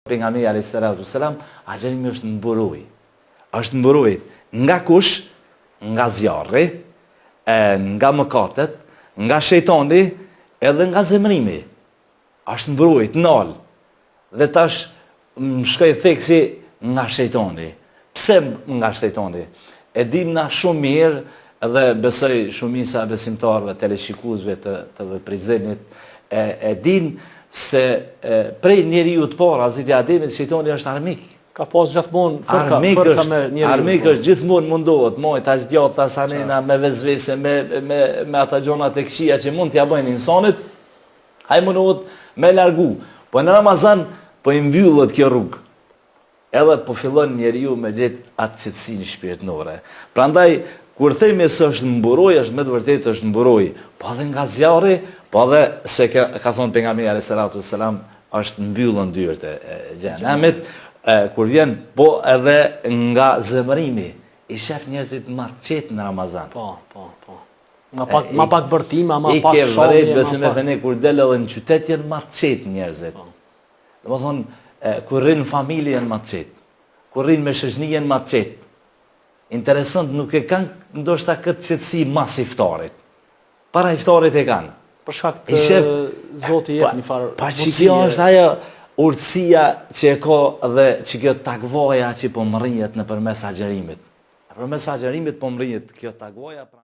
Pejgamberi alayhis salam, agjerimi është mburoj. Është mburoj nga kush? Nga zjarri, nga mëkatet, nga shejtani, edhe nga zemrimi. Është mburoj, nal. Dhe tash më shkoj theksi nga shejtani. Pse nga shejtani? E dim na shumë mirë, edhe besoj shumica besimtarëve, teleshikuesve të Prizrenit, e din se prej njeriu të parë, Hazreti Ademit, shejtani është armik. Ka pas gjithmonë fërka me njeriu. Armik është gjithmonë mundohet, mojt, as djathtë, as anena, me vezvese, me ata gjonat e këqija që mund t'ja bëjnë insanit, ai mundohet me largu. Po në Ramazan po i mbyllet kjo rrugë. Edhe po fillon njeriu me gjetë atë qetësinë shpirtërore. Prandaj kur themi se është mburoj, është me të vërtetë është mburoj, po edhe nga zjarri, po edhe se ka thonë pejgamberi alayhis salam, është mbyllën dyert e xhenemit, kur vjen, po edhe nga zemrimi. I shef njerëzit ma të qetë në Ramazan. Po. Ma pak bërtima, ma pak shomje. I ke vërejt besim e thëne, kur del edhe në qytet jenë ma të qetë njerëzit. Dhe më thonë, kur rinë në familje jenë ma të qetë. Kur rinë me shoqëni jenë ma të qetë. Interesant, nuk e kanë ndoshta këtë qetësi mas iftarit. Para iftarit e kanë. Për shkak të Zoti jep një farë. Pa që kjo është ajo urtësia që e ka dhe që kjo takvoja që po më rrinjet në përmes agjerimit. Në përmes agjerimit po më rrinjet kjo takvoja.